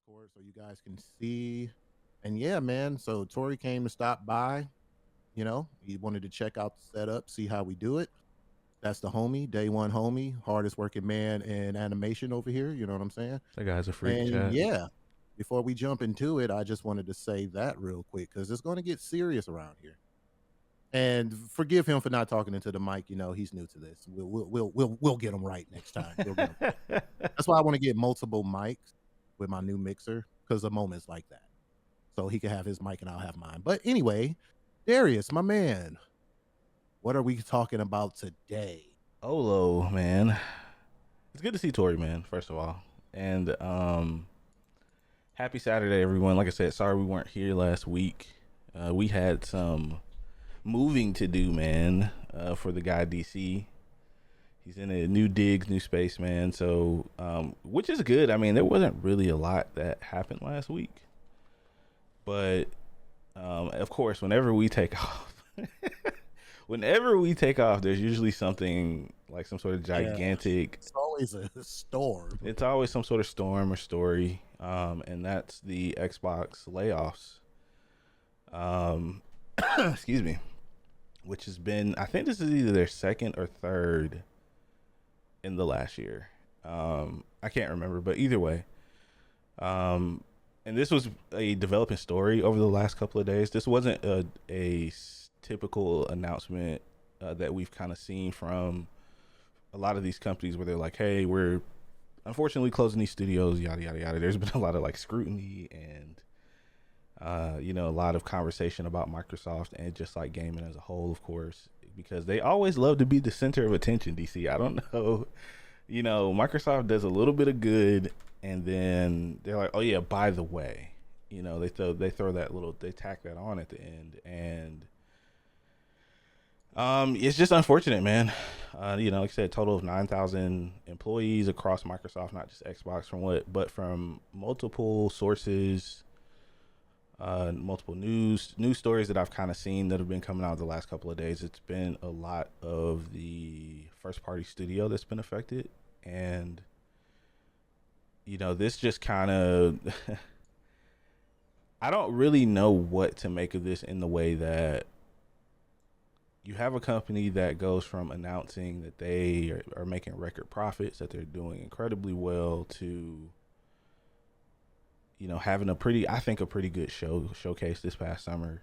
Discord so you guys can see. And yeah, man. So Tori came to stop by. He wanted to check out the setup, see how we do it. That's the homie, day one homie, hardest working man in animation over here. You know what I'm saying? That guy's a freak, And chat. yeah, before we jump into it, I just wanted to say that real quick because it's going to get serious around here. And forgive him for not talking into the mic. He's new to this. We'll get him right next time. We'll get him right. That's why I want to get multiple mics with my new mixer because of moments like that. So he can have his mic and I'll have mine. But anyway, Darius, my man, what are we talking about today? Olo, man. It's good to see Tori, man, first of all. And happy Saturday, everyone. Like I said, sorry we weren't here last week. We had some moving to do, man, for the guy DC. He's in a new digs, new space, man. So, which is good. I mean, there wasn't really a lot that happened last week. But, of course, whenever we take off, there's usually something like some sort of Yeah, gigantic. it's always a storm. It's always some sort of storm or story, and that's the Xbox layoffs. Um, excuse me, which has been, I think this is either their second or third in the last year. I can't remember, but either way. And this was a developing story over the last couple of days. This wasn't a typical announcement that we've kind of seen from a lot of these companies where they're like, hey, we're unfortunately closing these studios, yada, yada, yada. There's been a lot of like scrutiny and, a lot of conversation about Microsoft and just like gaming as a whole, of course, because they always love to be the center of attention, DC. I don't know. Microsoft does a little bit of good and then they're like, oh yeah, by the way, they tack that on at the end. And it's just unfortunate, man. Like I said, total of 9,000 employees across Microsoft, not just Xbox, but from multiple sources, multiple news stories that I've kind of seen that have been coming out the last couple of days. It's been a lot of the first party studio that's been affected, and this just kind of I don't really know what to make of this in the way that you have a company that goes from announcing that they are making record profits, that they're doing incredibly well, to having I think a pretty good showcase this past summer.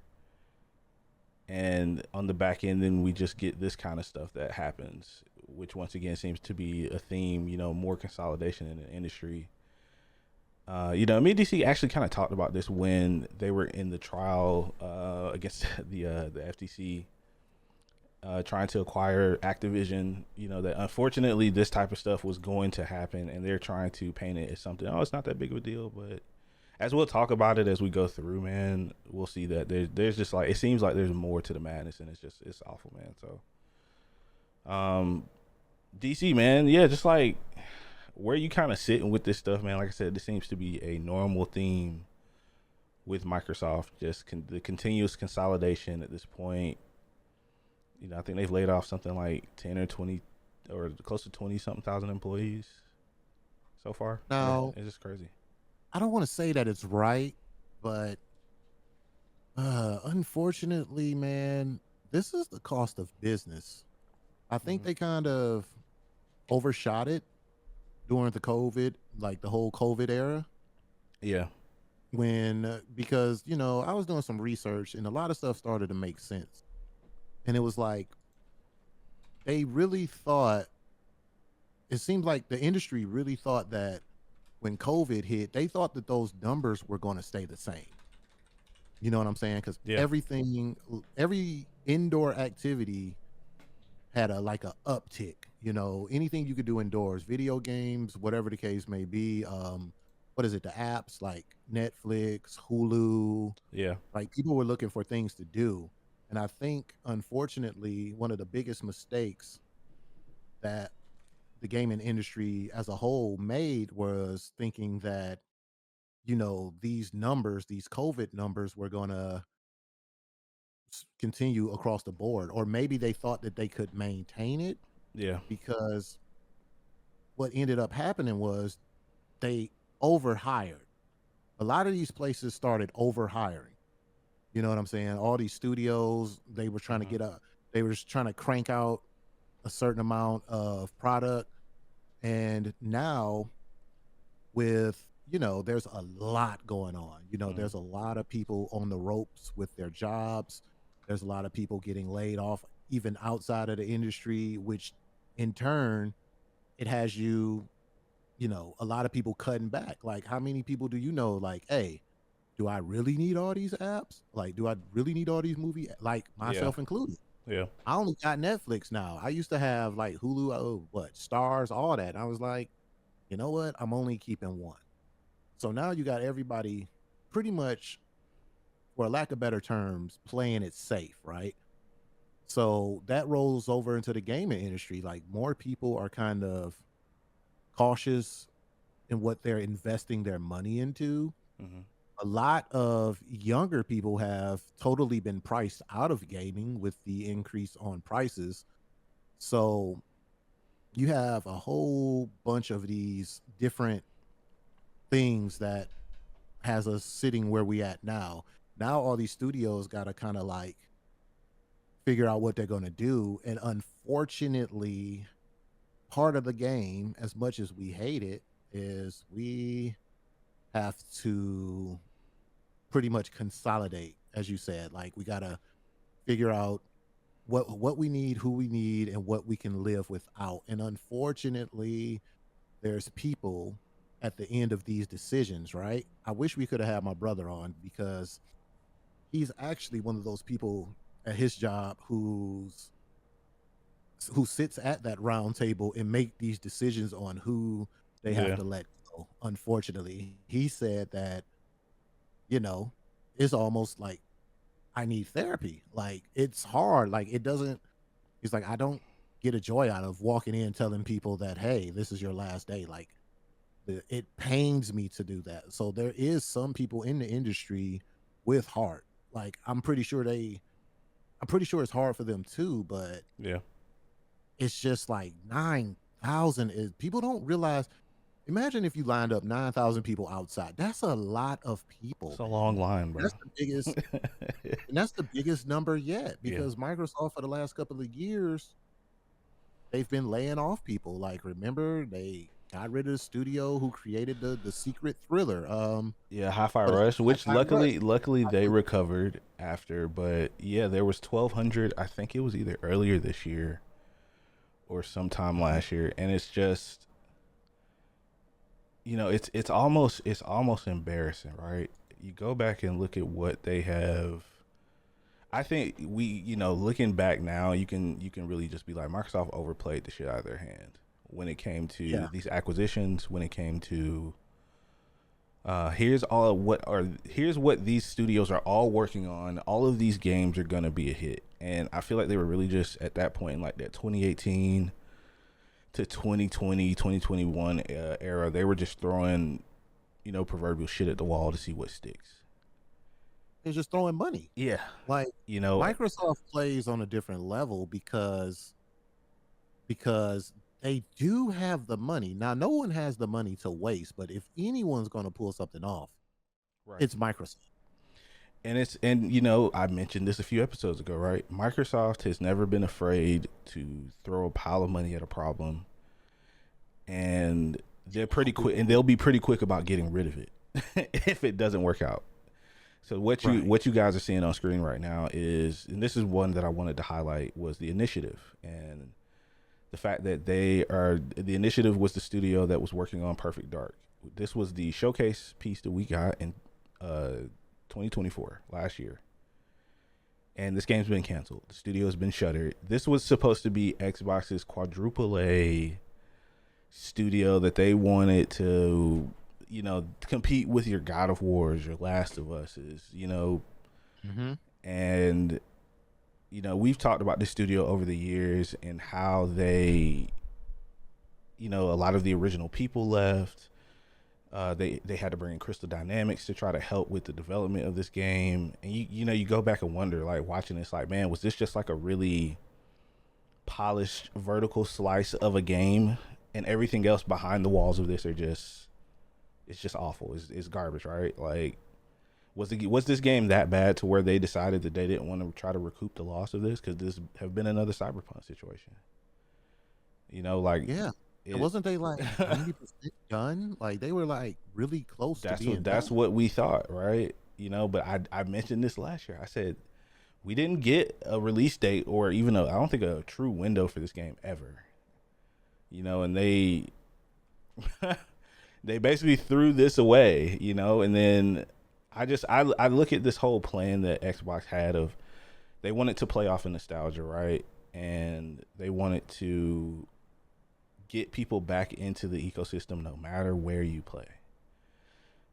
And on the back end, then we just get this kind of stuff that happens, which once again seems to be a theme, more consolidation in the industry. Me and DC actually kind of talked about this when they were in the trial against the FTC, trying to acquire Activision. That unfortunately this type of stuff was going to happen, and they're trying to paint it as something. Oh, it's not that big of a deal, but as we'll talk about it as we go through, man, we'll see that there's just like, it seems like there's more to the madness, and it's awful, man. So, DC, man, yeah, just like where you kind of sitting with this stuff, man. Like I said, this seems to be a normal theme with Microsoft, just the continuous consolidation at this point. I think they've laid off something like 10 or 20 or close to 20 something thousand employees so far. Yeah, Now, it's just crazy. I don't want to say that it's right, but unfortunately, man, this is the cost of business. I think Mm-hmm. they kind of overshot it during the COVID, like the whole COVID era, Yeah. when because I was doing some research and a lot of stuff started to make sense, and it was like they really thought. It seems like the industry really thought that when COVID hit, they thought that those numbers were going to stay the same. You know what I'm saying? Because Yeah. every indoor activity had a uptick. Anything you could do indoors, video games, whatever the case may be. What is it? The apps like Netflix, Hulu. Yeah. Like people were looking for things to do, and I think unfortunately one of the biggest mistakes that the gaming industry as a whole made was thinking that these COVID numbers were going to continue across the board, or maybe they thought that they could maintain it Yeah. because what ended up happening was they overhired. a lot of these places started over hiring. You know what I'm saying? All these studios, they were trying to Hmm. get they were just trying to crank out a certain amount of product. And now with, there's a lot going on. Hmm. There's a lot of people on the ropes with their jobs. There's a lot of people getting laid off, even outside of the industry, which in turn, it has a lot of people cutting back. Like, how many people do you know? Like, hey, do I really need all these apps? Like, do I really need all these like Yeah. myself included? Yeah. I only got Netflix now. I used to have like Hulu, Stars, all that. I was like, you know what? I'm only keeping one. So now you got everybody pretty much, for lack of better terms, playing it safe, right? So that rolls over into the gaming industry. Like, more people are kind of cautious in what they're investing their money into. Hmm. A lot of younger people have totally been priced out of gaming with the increase on prices. So you have a whole bunch of these different things that has us sitting where we at now. Now all these studios got to kind of like figure out what they're going to do. And unfortunately, part of the game, as much as we hate it, is we have to pretty much consolidate, as you said. Like, we got to figure out what we need, who we need, and what we can live without. And unfortunately, there's people at the end of these decisions, right? I wish we could have had my brother on, because he's actually one of those people at his job who sits at that round table and make these decisions on who they have Yeah. to let go. Unfortunately, he said that, you know, it's almost like I need therapy. Like, it's hard. Like, it doesn't, he's like, I don't get a joy out of walking in telling people that, hey, this is your last day. Like, it pains me to do that. So there is some people in the industry with heart. Like, I'm pretty sure it's hard for them too, but Yeah. it's just like 9,000 is, people don't realize. Imagine if you lined up 9,000 people outside. That's a lot of people, It's a man. long line, bro. That's the biggest, and that's the biggest number yet, Yeah. because Microsoft for the last couple of years, they've been laying off people. Like, remember, they got rid of the studio who created the secret thriller. Yeah, Hi-Fi What is it? Rush, which Hi-Fi Rush. luckily they recovered after, but yeah, there was 1,200. I think it was either earlier this year or sometime Mhm. last year, and it's just, it's almost embarrassing, right? You go back and look at what they have. I think looking back now, you can really just be like, Microsoft overplayed the shit out of their hand when it came to Yeah. these acquisitions, when it came to here's what these studios are all working on. All of these games are gonna be a hit, and I feel like they were really just at that point in like that 2018 to 2020, 2021 era. They were just throwing proverbial shit at the wall to see what sticks. They're just throwing money. Yeah, Like, you know, Microsoft plays on a different level because they do have the money. Now, no one has the money to waste, but if anyone's going to pull something off, right. it's Microsoft. And I mentioned this a few episodes ago, right? Microsoft has never been afraid to throw a pile of money at a problem, and they're pretty quick, and they'll be pretty quick about getting rid of it if it doesn't work out. So what you Right. what you guys are seeing on screen right now is, and this is one that I wanted to highlight, was the Initiative, and the fact that the Initiative was the studio that was working on Perfect Dark. This was the showcase piece that we got in 2024 last year, and this game's been canceled. The studio's been shuttered. This was supposed to be Xbox's quadruple A studio that they wanted to, compete with your God of Wars, your Last of Us's, Hmm. and we've talked about this studio over the years and how they, a lot of the original people left. They had to bring in Crystal Dynamics to try to help with the development of this game, and you go back and wonder, like, watching this, like, man, was this just like a really polished vertical slice of a game, and everything else behind the walls of this are just it's just awful. It's garbage, right? Like, was this game that bad to where they decided that they didn't want to try to recoup the loss of this? Because this have been another Cyberpunk situation. You know, like Yeah. And it. wasn't they like 90% done? Like they were like really close to being That's done. what we thought, right? You know, but I mentioned this last year. I said we didn't get a release date or even I don't think a true window for this game ever. You know, and they they basically threw this away, you know, and then I look at this whole plan that Xbox had of they wanted to play off of nostalgia, right? And they wanted to get people back into the ecosystem no matter where you play.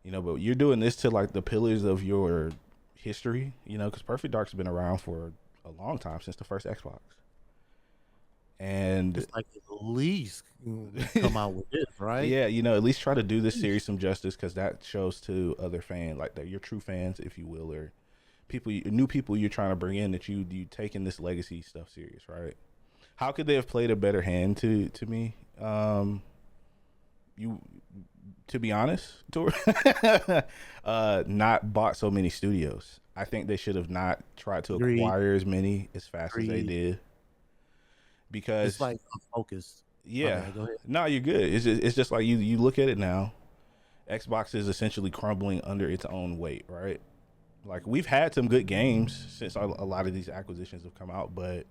You know, but you're doing this to like the pillars of your history, you know, because Perfect Dark's been around for a long time, since the first Xbox. And It's like at least come out with this, right? yeah, you know, at least try to do this series some justice, because that shows to other fans, like that your true fans, if you will, or people, new people you're trying to bring in, that you taking this legacy stuff serious, right? How could they have played a better hand to me? You, to be honest, Tor, not bought so many studios. I think they should have not tried to Agreed. acquire as many as fast as they Agreed. did, It's because like unfocused. My yeah, bad. Go ahead. no, you're good. It's just like you look at it now. Xbox is essentially crumbling under its own weight, right? Like, we've had some good games since a lot of these acquisitions have come out, but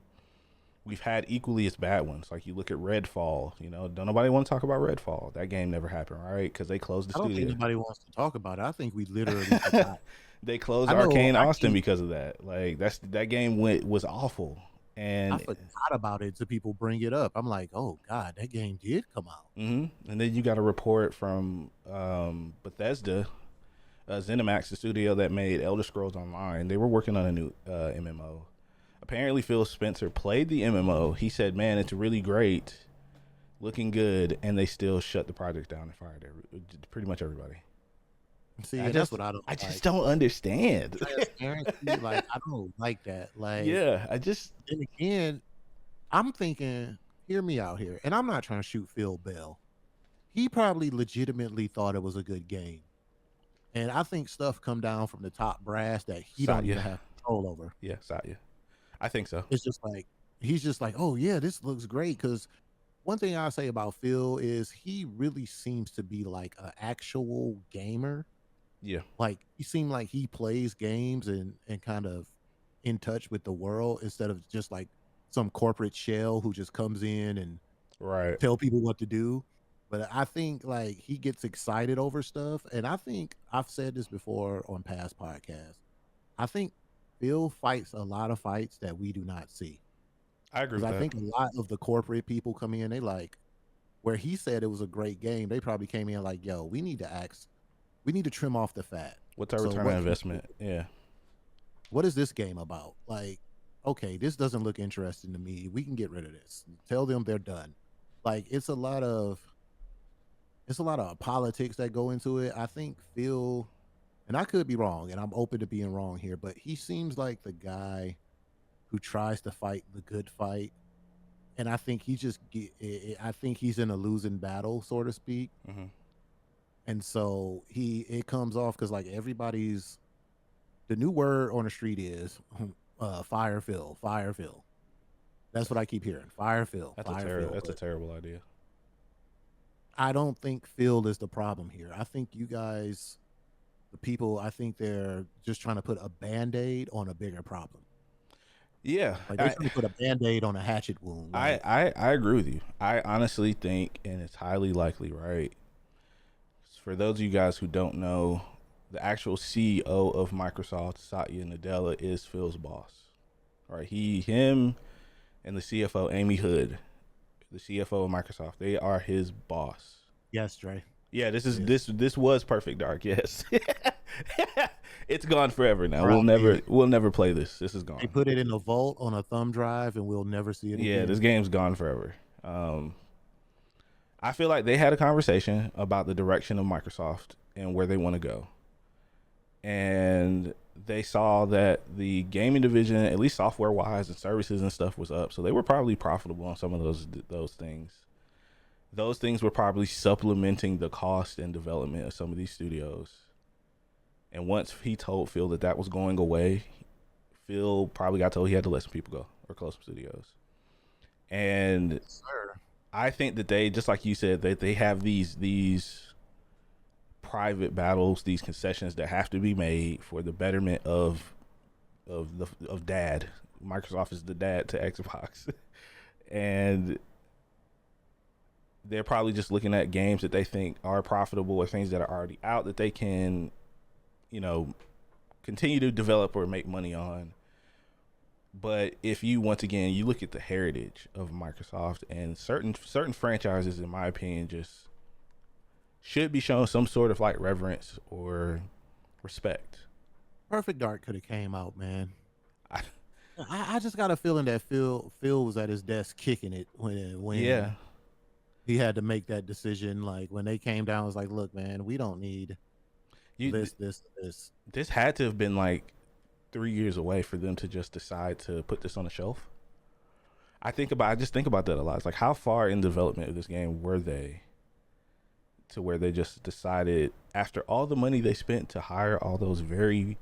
we've had equally as bad ones. Like, you look at Redfall, you know, don't nobody want to talk about Redfall. That game never happened, right? Because they closed the I don't think studio. nobody wants to talk about it. I think we literally forgot. They closed I know Arcane I Austin keep because of that. Like, that game was awful. I And forgot about it till people bring it up. I'm like, oh God, that game did come out. and then you got a report from Bethesda, ZeniMax, the studio that made Elder Scrolls Online. They were working on a new MMO. Apparently, Phil Spencer played the MMO. He said, "Man, it's really great, looking good," and they still shut the project down and fired pretty much everybody. See, and that's what I don't I just like. don't understand. Transparency, like I don't like that. Like, Yeah, I just then again, I'm thinking, hear me out here, and I'm not trying to shoot Phil Bell. He probably legitimately thought it was a good game, and I think stuff come down from the top brass that he don't Satya. even have control over. Yeah, Satya. I think so. It's just like he's just like, oh yeah, this looks great. Because one thing I say about Phil is he really seems to be like an actual gamer. Yeah, Like he seemed like he plays games and kind of in touch with the world instead of just like some corporate shell who just comes in and right. tell people what to do. But I think like he gets excited over stuff, and I think I've said this before on past podcasts. I think Phil fights a lot of fights that we do not see. I agree Because with I that. think a lot of the corporate people come in, they like where he said it was a great game, they probably came in like, yo, we need to trim off the fat. What's our So return on investment? Yeah, what is this game about? Like, okay, this doesn't look interesting to me. We can get rid of this. Tell them they're done. Like it's a lot of politics that go into it. I think Phil, and I could be wrong, and I'm open to being wrong here, but he seems like the guy who tries to fight the good fight. And I think I think he's in a losing battle, so to speak. hmm And so it comes off because like everybody's the new word on the street is fire Phil, fire Phil. That's what I keep hearing. Fire Phil, fire Phil. that's a But terrible idea. I don't think Phil is the problem here. I think you guys, the people, I think they're just trying to put a band-aid on a bigger problem. Yeah, Like they're trying to put a band-aid on a hatchet wound. Like I agree with you. I honestly think, and it's highly likely, right? For those of you guys who don't know, the actual CEO of Microsoft, Satya Nadella, is Phil's boss. Right? Him, and the CFO, Amy Hood, the CFO of Microsoft, they are his boss. yes, Dre. Yeah, It is. this was Perfect Dark. Yes, it's gone forever now. R.I.P. We'll never play this. This is They gone. put it in a vault on a thumb drive, and we'll never see it Yeah, this again. game's gone forever. I feel like they had a conversation about the direction of Microsoft and where they want to go. And they saw that the gaming division, at least software wise and services and stuff, was up. So they were probably profitable on some of those things. those things were probably supplementing the cost and development of some of these studios. And once he told Phil that that was going away, Phil probably got told he had to let some people go or close some studios. And Sir. I think that they, just like you said, that they have these private battles, these concessions that have to be made for the betterment of dad. Microsoft is the dad to Xbox. And they're probably just looking at games that they think are profitable or things that are already out that they can, you know, continue to develop or make money on. But if you, once again, you look at the heritage of Microsoft, and certain franchises, in my opinion, just should be shown some sort of like reverence or respect. Perfect Dark could have came out, man. I, I just got a feeling that Phil was at his desk kicking it when yeah, he had to make that decision. Like when they came down, it was like, look, man, we don't need you this. this had to have been like 3 years away for them to just decide to put this on the shelf. I just think about that a lot. It's like, how far in development of this game were they to where they just decided, after all the money they spent to hire all those very,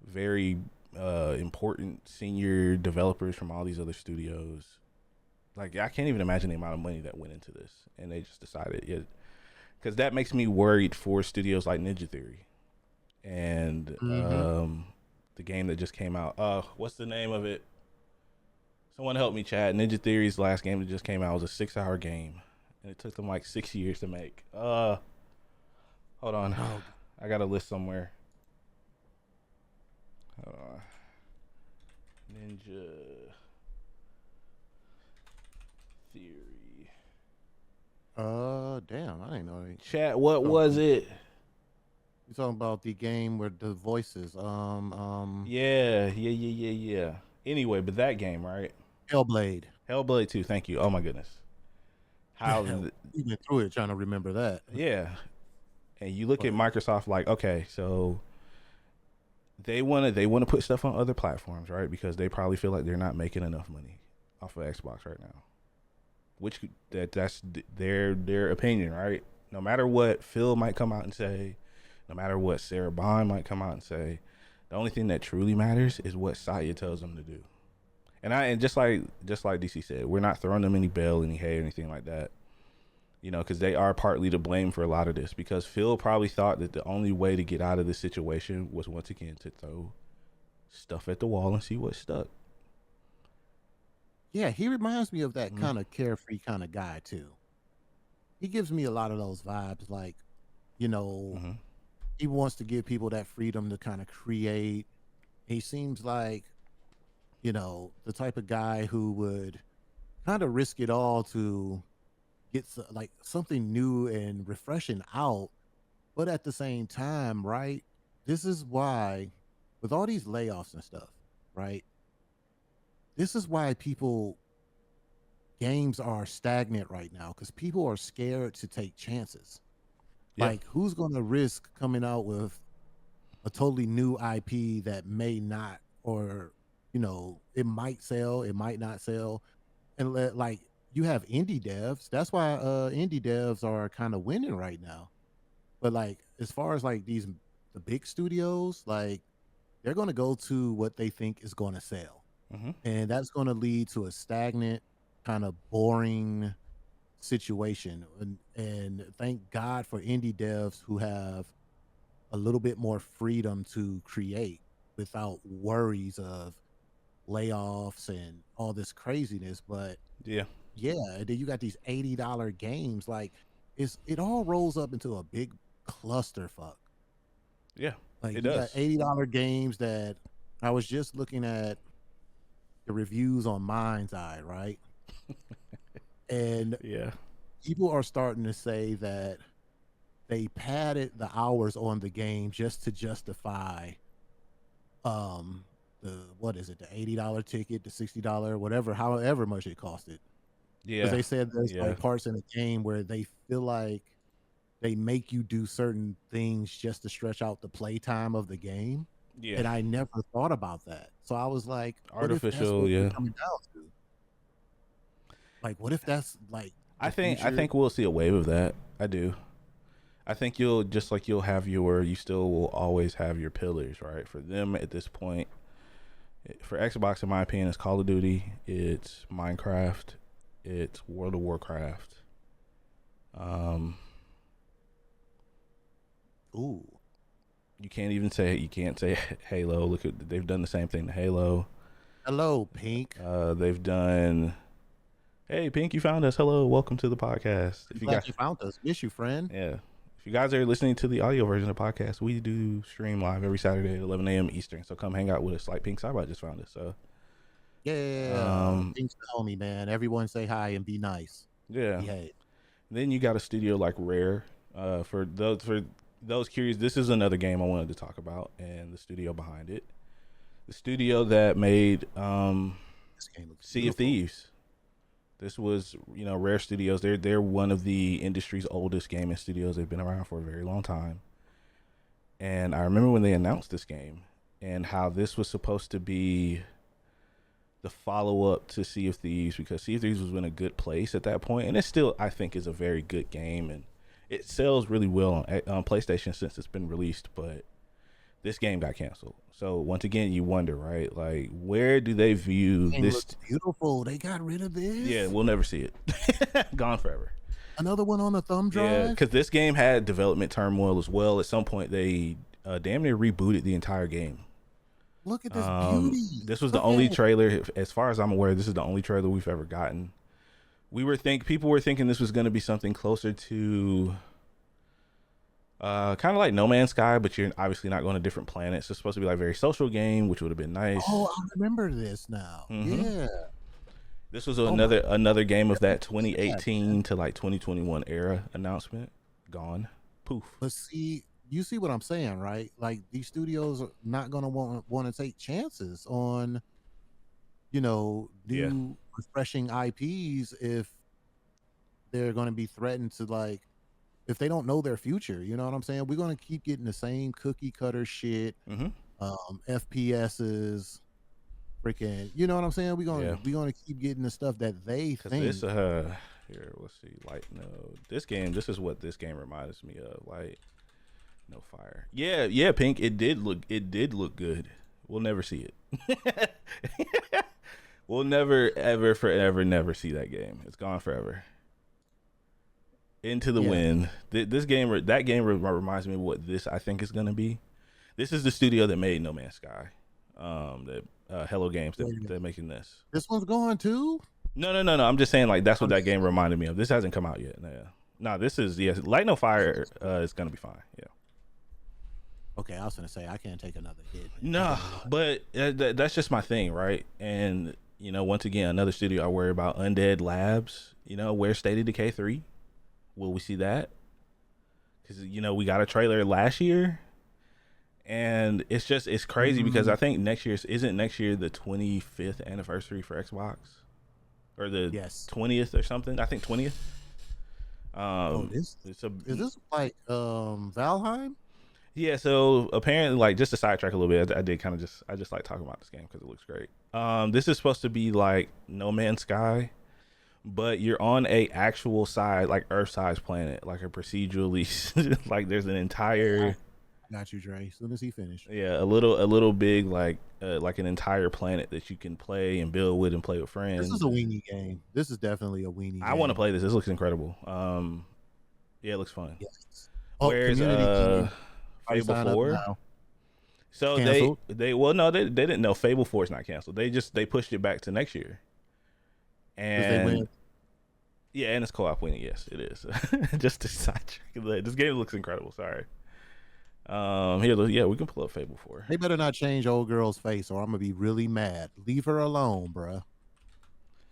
very important senior developers from all these other studios. Like, I can't even imagine the amount of money that went into this, and they just decided, yeah, because that makes me worried for studios like Ninja Theory and the game that just came out. What's the name of it? Someone help me, chat. Ninja Theory's last game that just came out was a 6-hour game, and it took them like 6 years to make. Hold on, I got a list somewhere. Ninja Theory. Damn, I didn't know. Chat, what was it? You talking about the game where the voices? Yeah. Anyway, but that game, right? Hellblade. Hellblade 2. Thank you. Oh my goodness. How? You went through it trying to remember that. Yeah. And you look at Microsoft like, okay, so they want to put stuff on other platforms, right? Because they probably feel like they're not making enough money off of Xbox right now. Which that's their opinion, right? No matter what Phil might come out and say, no matter what Sarah Bond might come out and say, the only thing that truly matters is what Satya tells them to do. And just like DC said, we're not throwing them any bail, any hate, or anything like that. You know, because they are partly to blame for a lot of this. Because Phil probably thought that the only way to get out of this situation was, once again, to throw stuff at the wall and see what stuck. Yeah, he reminds me of that kind of carefree kind of guy too. He gives me a lot of those vibes, like, you know, he wants to give people that freedom to kind of create. He seems like, you know, the type of guy who would kind of risk it all to get like something new and refreshing out. But at the same time, right, this is why, with all these layoffs and stuff, right, this is why games are stagnant right now, because people are scared to take chances. Yeah. Like, who's going to risk coming out with a totally new IP that may not, or, you know, it might sell, it might not sell. And like, you have indie devs. That's why indie devs are kind of winning right now. But like, as far as like the big studios, like, they're going to go to what they think is going to sell. And that's going to lead to a stagnant, kind of boring situation. And thank God for indie devs who have a little bit more freedom to create without worries of layoffs and all this craziness. But yeah, and then you got these $80 games. Like, it all rolls up into a big clusterfuck. Yeah, like it you does. got $80 games that I was just looking at the reviews on Mind's Eye, right? And Yeah. people are starting to say that they padded the hours on the game just to justify the what is it, the $80 ticket, the $60, whatever, however much it costed. Yeah. Because they said there's like parts in the game where they feel like they make you do certain things just to stretch out the playtime of the game. Yeah. And I never thought about that. So I was like, Artificial, what if that's what we're coming down to? Like, what if that's like I The think I future. think we'll see a wave of that. I do. I think you'll have you still will always have your pillars, right? For them at this point, for Xbox, in my opinion, it's Call of Duty, it's Minecraft, it's World of Warcraft. Um, Ooh, you can't say Halo. Look at they've done the same thing to Halo. hello, Pink. They've done. Hey, Pink, you found us. Hello, welcome to the podcast. I'm If you glad got, you found us. Miss you, friend. yeah, if you guys are listening to the audio version of the podcast, we do stream live every Saturday at 11 a.m. Eastern. So come hang out with us. Like Pink Cyber just found us. So, Yeah, um, Pink's the homie, man. Everyone say hi and be nice. yeah. Behave. Then you got a studio like Rare. For those curious, this is another game I wanted to talk about, and the studio behind it, the studio that made This game looks Sea of beautiful. Thieves. This was, Rare Studios. They're one of the industry's oldest gaming studios. They've been around for a very long time. And I remember when they announced this game and how this was supposed to be the follow up to Sea of Thieves, because Sea of Thieves was in a good place at that point, and it still, I think, is a very good game, and it sells really well on PlayStation since it's been released. But this game got canceled. So once again, you wonder, right? Like, where do they view Game this? looks beautiful. They got rid of this. Yeah, we'll never see it. Gone forever. Another one on the thumb Yeah, drive. because this game had development turmoil as well. At some point, they damn near rebooted the entire game. Look at this beauty. This was the Look only at it. trailer, as far as I'm aware. This is the only trailer we've ever gotten. People were thinking this was going to be something closer to, kind of like No Man's Sky, but you're obviously not going to different planets. It's supposed to be like a very social game, which would have been nice. Oh, I remember this now. Mhm. Yeah. This was Oh my another game of that goodness, yeah, 2018 to like 2021 era announcement. Gone, poof. But see, you see what I'm saying, right? Like these studios are not gonna want to take chances on, Yeah. new refreshing IPs if they're gonna be threatened to like if they don't know their future. You know what I'm saying? We're gonna keep getting the same cookie cutter shit, Mm-hmm. FPSs, freaking. You know what I'm saying? Yeah. We're gonna keep getting the stuff that they Cause think. this here, let's see, light no. This is what this game reminds me of. Light no fire. Yeah, Pink. It did look good. We'll never see it. We'll never, ever, forever, never see that game. It's gone forever. Into the Yeah. wind. That game reminds me of what this I think is gonna be. This is the studio that made No Man's Sky. That Hello Games Wait a minute. they're making this. This one's gone too. No. I'm just saying, like, that's what that Okay. game reminded me of. This hasn't come out yet. No, this is, yes. Light No Fire is gonna be fine. Yeah. Okay, I was gonna say I can't take another hit. No, but that's just my thing, right? And once again, another studio I worry about, Undead Labs. Where's State of Decay 3? Will we see that? Because we got a trailer last year, and it's crazy because I think isn't next year the 25th anniversary for Xbox, or the Yes. 20th or something? I think 20th. Is It's a this like Valheim? Yeah, so apparently, like, just to sidetrack a little bit, I just like talking about this game because it looks great. This is supposed to be like No Man's Sky, but you're on a actual side, like Earth-sized planet, like a procedurally, like there's an entire, Got you, Dre. As soon as he finished. a little big, like an entire planet that you can play and build with and play with friends. This is a weenie game. This is definitely a weenie game. I want to play this. This looks incredible. Yeah, it looks fun. Yes. Where's community game. Already Fable signed up 4? now. So Canceled? they well, no, they didn't know Fable 4 is not canceled. They pushed it back to next year. 'Cause And they win. yeah, and it's co-op winning. Yes, it is. Just to sidetrack, this game looks incredible. Sorry. We can pull up Fable 4. They better not change old girl's face, or I'm gonna be really mad. Leave her alone, bruh.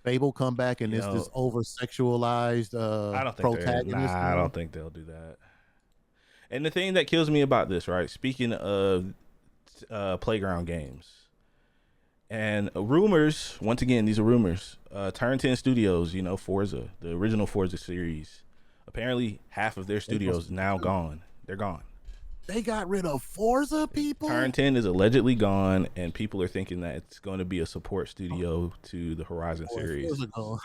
Fable come back and You it's know, this over sexualized I don't think protagonist. I don't think they'll do that. And the thing that kills me about this, right? Speaking of playground games and rumors, once again, these are rumors. Turn 10 Studios, Forza, the original Forza series. Apparently, half of their studios now gone. They're gone. They got rid of Forza, people. Turn 10 is allegedly gone, and people are thinking that it's going to be a support studio to the Horizon series. Forza gone.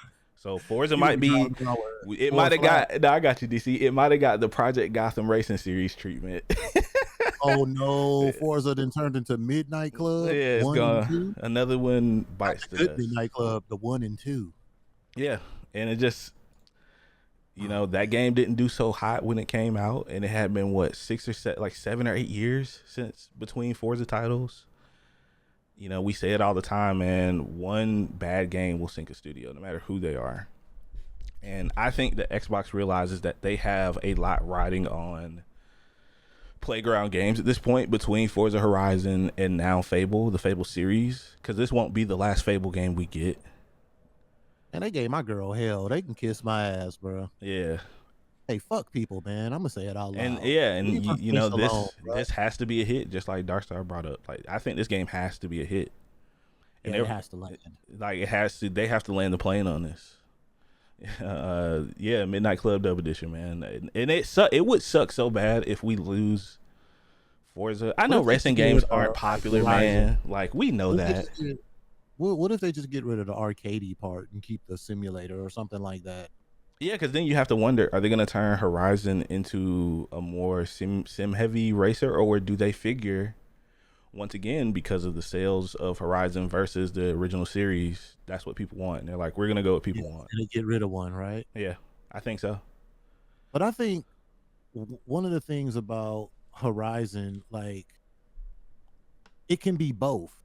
So Forza You gonna might be be. driving around It going might have flat. got. No, I got you, DC. It might have got the Project Gotham Racing Series treatment. Oh no, Forza then turned into Midnight Yeah, Club it's 1 and gone. 2. Another one Not bites the the good dust. Midnight Club, the 1 and 2. Yeah, and it just, that game didn't do so hot when it came out, and it had been what 7 or 8 years since between Forza titles. We say it all the time, man. One bad game will sink a studio, no matter who they are. And I think that Xbox realizes that they have a lot riding on Playground Games at this point between Forza Horizon and now Fable, the Fable series, because this won't be the last Fable game we get. And they gave my girl hell. They can kiss my ass, bro. Yeah, Hey, fuck people, man. I'm gonna say it out and loud. yeah, and Leave my you face know alone, bro. this has to be a hit, just like Darkstar brought up. Like I think this game has to be a hit, and Yeah, it has to land. it has to. They have to land the plane on this. Yeah, Midnight Club Dub Edition, man, and it would suck so bad if we lose Forza. I What know if they racing just get games rid aren't of like popular, Horizon? man. Like we know What if they that. just get what if they just get rid of the arcadey part and keep the simulator or something like that? Yeah, because then you have to wonder: are they going to turn Horizon into a more sim heavy racer, or do they figure once again because of the sales of Horizon versus the original series, that's what people want? And they're like, we're going to go what Yeah, people want. and they get rid of one, right? Yeah, I think so. But I think one of the things about Horizon, like it can be both.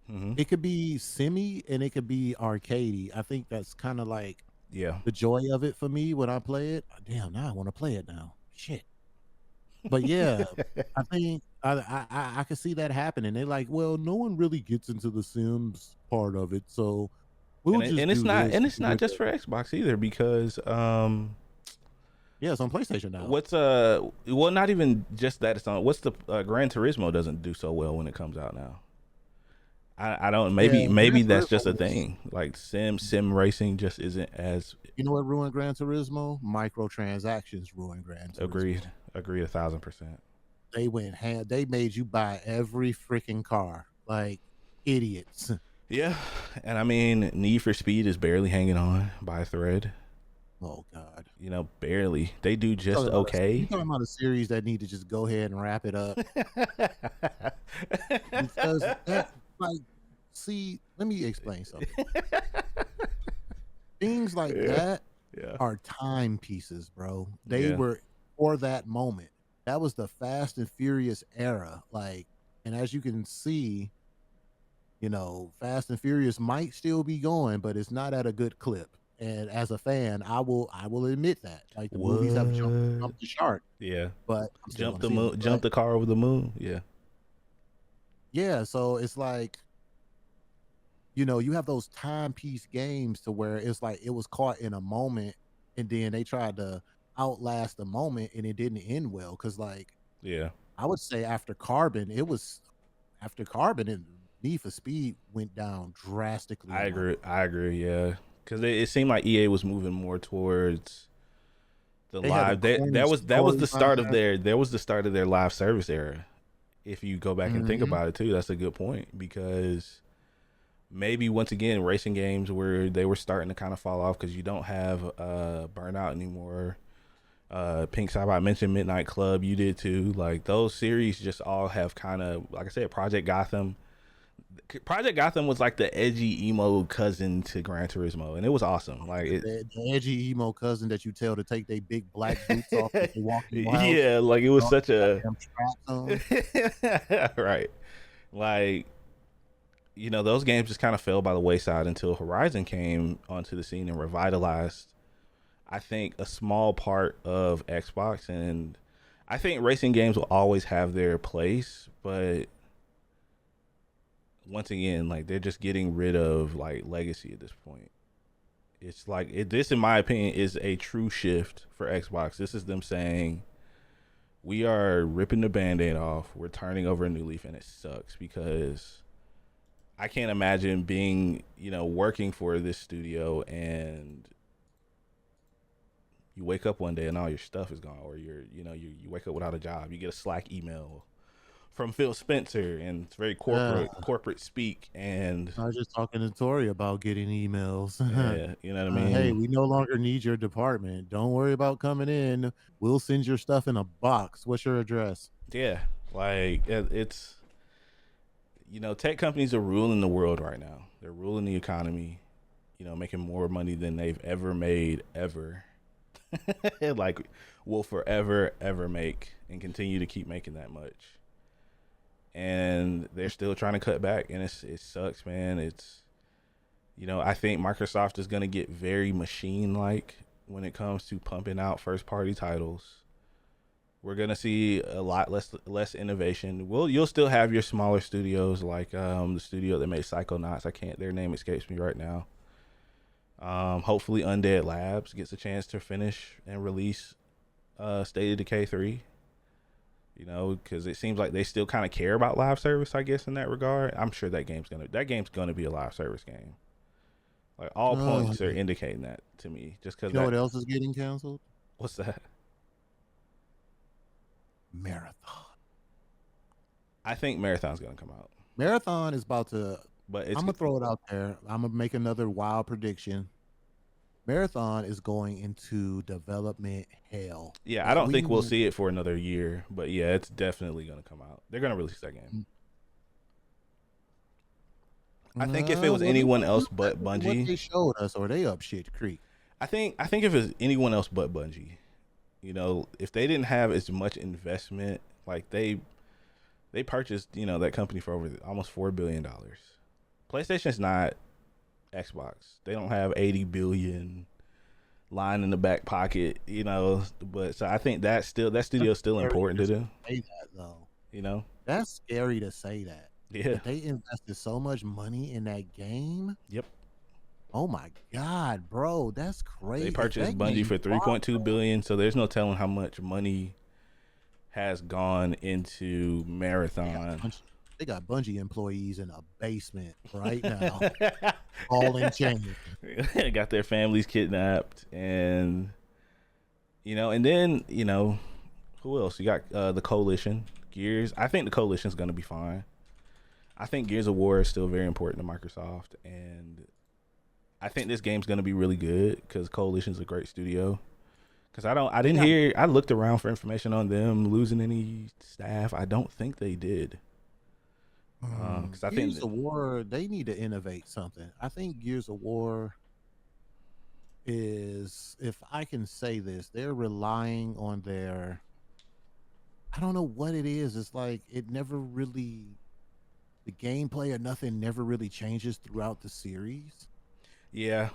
Hmm. It could be semi and it could be arcadey. I think that's kind of like Yeah. the joy of it for me when I play it. Damn, now I want to play it now. Shit. But yeah, I think I could see that happening. They're like, well, no one really gets into the Sims part of it, so we'll just And it's do not this. and it's not just for Xbox either because Yeah, it's on PlayStation now. what's well, not even just that, it's on what's the Gran Turismo doesn't do so well when it comes out now. I don't, Yeah, maybe Gran that's just a Turismo was. thing. Like sim racing just isn't as. You know what ruined Gran Turismo? Microtransactions ruined Gran Agreed. Turismo. Agreed 1,000%. They went hand. They made you buy every freaking car like idiots. Yeah, and I mean, Need for Speed is barely hanging on by a thread. Oh God. Barely. They do just You okay. talking about a series that need to just go ahead and wrap it up because that like see, let me explain something. Things like Yeah, that yeah, are timepieces, bro. They yeah, were for that moment. That was the Fast and Furious era. Like, and as you can see, Fast and Furious might still be going, but it's not at a good clip. And as a fan, I will admit that. Like the movies have what? jumped the shark, Yeah, but I'm still jump gonna the see them. moon, jump But the car over the moon. Yeah, yeah, so it's like, you have those timepiece games to where it's like it was caught in a moment and then they tried to outlast the moment and it didn't end well. Cause like yeah. I would say after Carbon and Need for Speed went down drastically I in my agree. book. I agree. Yeah, because it seemed like EA was moving more towards the They had the live. corny That was the start of storyline. their live service era. If you go back and think Mhm. about it too, that's a good point because maybe once again racing games where they were starting to kind of fall off because you don't have Burnout anymore. Pink Cyber, I mentioned Midnight Club, you did too. Like those series just all have kind of, like I said, Project Gotham was like the edgy emo cousin to Gran Turismo, and it was awesome. Like The edgy emo cousin that you tell to take their big black boots off as they walk in your house. yeah, like it was All such a goddamn straps on. right. Like those games just kind of fell by the wayside until Horizon came onto the scene and revitalized, I think, a small part of Xbox. And I think racing games will always have their place, but once again, like they're just getting rid of like legacy at this point. It's like this, in my opinion, is a true shift for Xbox. This is them saying we are ripping the band-aid off. We're turning over a new leaf, and it sucks because I can't imagine being, working for this studio and you wake up one day and all your stuff is gone, or you wake up without a job. You get a Slack email from Phil Spencer, and it's very Yeah. corporate speak, and I was just talking to Tori about getting emails. yeah, you know what I Hey, mean? we no longer need your department. Don't worry about coming in. We'll send your stuff in a box. What's your address? Yeah, like it's tech companies are ruling the world right now. They're ruling the economy. Making more money than they've ever made ever. Like will forever ever make and continue to keep making that much. And they're still trying to cut back, and it sucks, man. I think Microsoft is going to get very machine like when it comes to pumping out first party titles. We're gonna see a lot less innovation. You'll still have your smaller studios like the studio that made Psychonauts. Their name escapes me right now. Hopefully Undead Labs gets a chance to finish and release State of Decay 3. Because it seems like they still kind of care about live service, I guess, in that regard. I'm sure that game's gonna be a live service game. Like all points are You indicating that to me. Just because know what else is getting canceled? what's that? Marathon. I think Marathon's gonna come out, Marathon is about to. but it's I'm gonna throw it out there. I'm gonna make another wild prediction. Marathon is going into development hell. yeah. I don't We think we'll went. see it for another year, but yeah, it's definitely gonna come out. They're gonna release that game. I think if it was Well, look anyone what else but what Bungie, they showed us, or they up shit creek. I think if it's anyone else but Bungie, if they didn't have as much investment, like they purchased, that company for over almost $4 billion. PlayStation's not Xbox. They don't have 80 billion lying in the back pocket, But so I think that That's studio's still scary important to to do, say that though. you know. That's scary to say that. Yeah. That they invested so much money in that game. Yep. Oh my god, bro, that's They crazy. If purchased that Bungie game for flopped, 3.2 billion, so there's no telling how much money has gone into they got Marathon. they got Bungie employees in a basement right now, all in chains. Got their families kidnapped, and then who else? You got the Coalition, Gears. I think the Coalition's going to be fine. I think Gears of War is still very important to Microsoft, and I think this game's going to be really good because Coalition's a great studio. Because Yeah. I looked around for information on them losing any staff. I don't think they did. Because I think Gears of War, they need to innovate something. I think Gears of War is, if I can say this, they're relying on their. I don't know what it is. It's like it never really, the gameplay or nothing never really changes throughout the series. yeah,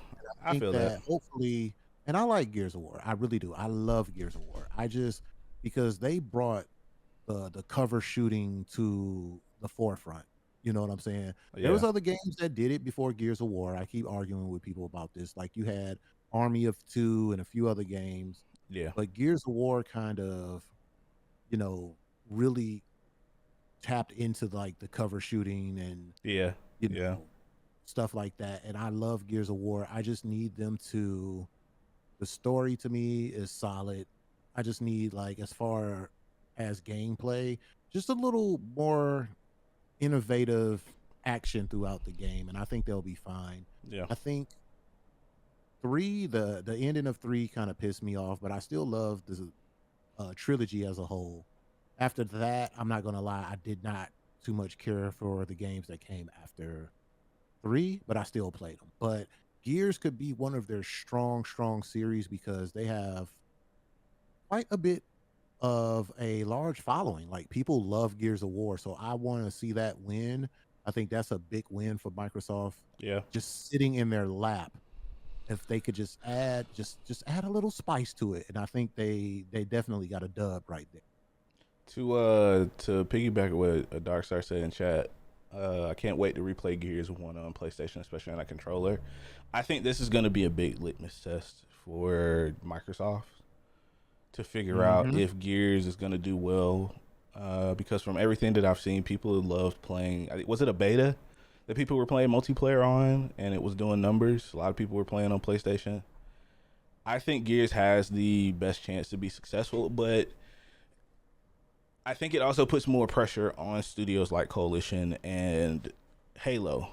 I I think feel that. that hopefully, and I like Gears of War. I really do. I love Gears of War. I just because they brought the cover shooting to the forefront. You know what I'm saying? There was Yeah, other games that did it before Gears of War. I keep arguing with people about this. Like you had Army of Two and a few other games, yeah, but Gears of War kind of, you know, really tapped into like the cover shooting and yeah, you yeah, know stuff like that. And I love Gears of War. I just need them to. The story to me is solid. I just need like as far as gameplay, just a little more innovative action throughout the game, and I think they'll be fine. yeah. I think three, the ending of three kind of pissed me off, but I still love the trilogy as a whole. After that, I'm not gonna lie, I did not too much care for the games that came after three, but I still played them. But Gears could be one of their strong series because they have quite a bit of a large following. Like people love Gears of War, so I want to see that win. I think that's a big win for Microsoft Yeah. just sitting in their lap. If they could just add just add a little spice to it, and I think they definitely got a dub right there. To piggyback what Darkstar said in chat, I can't wait to replay Gears One on PlayStation, especially on a controller. I think this is going to be a big litmus test for Microsoft to figure out Hmm. if Gears is going to do well. Because from everything that I've seen, people loved playing. Was it a beta that people were playing multiplayer on, and it was doing numbers? A lot of people were playing on PlayStation. I think Gears has the best chance to be successful, but I think it also puts more pressure on studios like Coalition and Halo,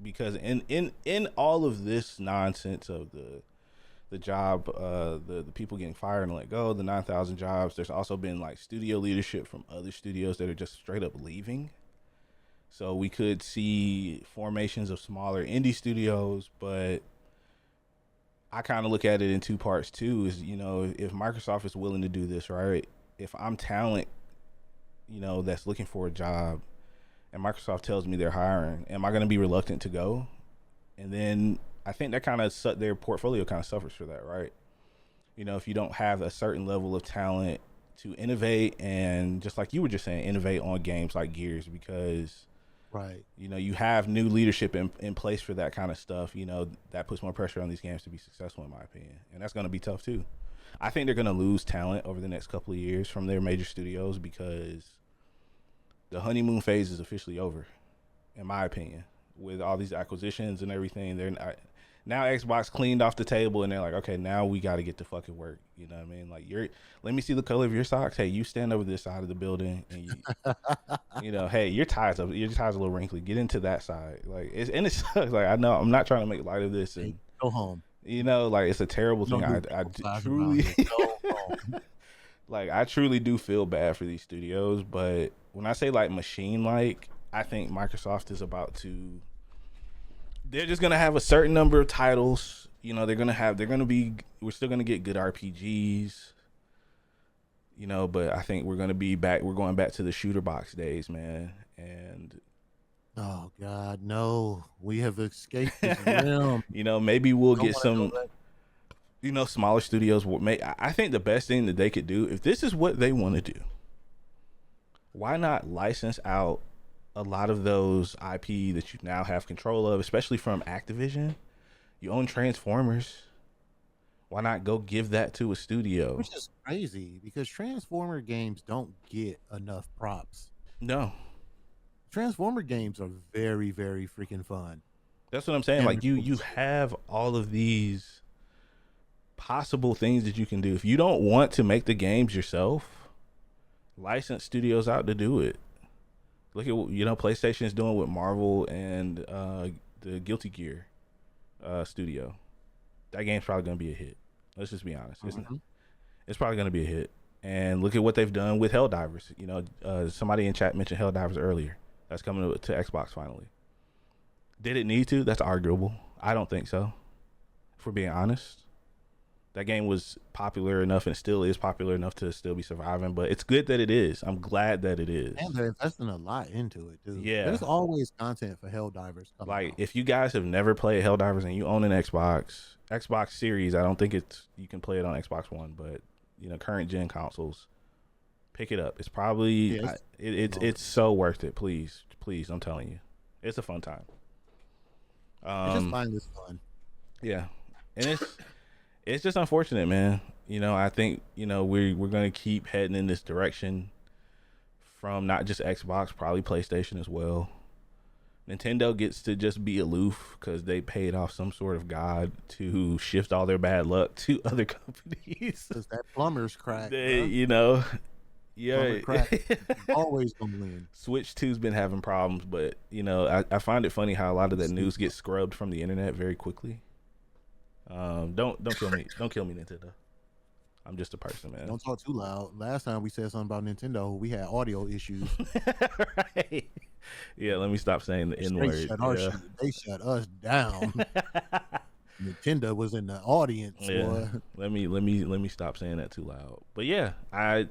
because in all of this nonsense of the job, the people getting fired and let go, the 9,000 jobs, there's also been like studio leadership from other studios that are just straight up leaving. So we could see formations of smaller indie studios, but I kind of look at it in two parts too. Is, you know, if Microsoft is willing to do this, right? If I'm talent, you know, that's looking for a job, and Microsoft tells me they're hiring, am I going to be reluctant to go? And then I think that kind of their portfolio kind of suffers for that, right? You know, if you don't have a certain level of talent to innovate, and just like you were just saying, innovate on games like Gears, because Right. you know you have new leadership in place for that kind of stuff. You know, that puts more pressure on these games to be successful, in my opinion, and that's going to be tough too. I think they're going to lose talent over the next couple of years from their major studios, because the honeymoon phase is officially over, in my opinion, with all these acquisitions and everything. They're not, now Xbox cleaned off the table, and they're like, okay, now we got to get to fucking work. You know what I mean? Like, let me see the color of your socks. Hey, you stand over this side of the building, and you know, hey, your tie's a little wrinkly. Get into that side. Like, it sucks. Like, I know I'm not trying to make light of this, and Go home. you know, like, it's a terrible thing. I truly, Go home. like, I truly do feel bad for these studios, but when I say like machine, like, I think Microsoft is about to. They're just gonna have a certain number of titles. You know, we're still gonna get good RPGs. You know, but I think we're going back to the shooter box days, man. And Oh God, no! We have escaped this realm. you know, maybe we'll Don't get want to go some, back. you know, smaller studios. I think the best thing that they could do, if this is what they want to do, why not license out a lot of those IP that you now have control of, especially from Activision? You own Transformers. Why not go give that to a studio? Which is crazy because Transformer games don't get enough props. No, Transformer games are very, very freaking fun. that's what I'm saying. And Like, you have all of these possible things that you can do. If you don't want to make the games yourself, license studios out to do it. Look at what, you know, PlayStation is doing with Marvel and the Guilty Gear studio. That game's probably gonna be a hit. Let's just be honest. It's probably gonna be a hit. And look at what they've done with Helldivers. You know, somebody in chat mentioned Helldivers earlier. That's coming to Xbox finally. Did it need to? That's arguable. I don't think so. If we're being honest, that game was popular enough and still is popular enough to still be surviving. But it's good that it is. I'm glad that it is. And they're investing a lot into it, too. Yeah. There's always content for Helldivers coming Like, out. if you guys have never played Helldivers and you own an Xbox Series, I don't think you can play it on Xbox One, but you know, current gen consoles, pick it up. It's probably it's so worth it. Please, I'm telling you, it's a fun time. I just find this fun. Yeah, and it's just unfortunate, man. You know, I think, you know, we're gonna keep heading in this direction from not just Xbox, probably PlayStation as well. Nintendo gets to just be aloof because they paid off some sort of god to shift all their bad luck to other companies. Because that plumber's crack. You know, yeah, Always gonna win. Switch 2's been having problems, but you know, I find it funny how a lot of that news gets scrubbed from the internet very quickly. Don't kill me, Nintendo. I'm just a person, man. Don't talk too loud. Last time we said something about Nintendo, we had audio issues. Right. Yeah, let me stop saying the N word. They shut us down. Nintendo was in the audience. Yeah. Boy. Let me stop saying that too loud. But yeah, and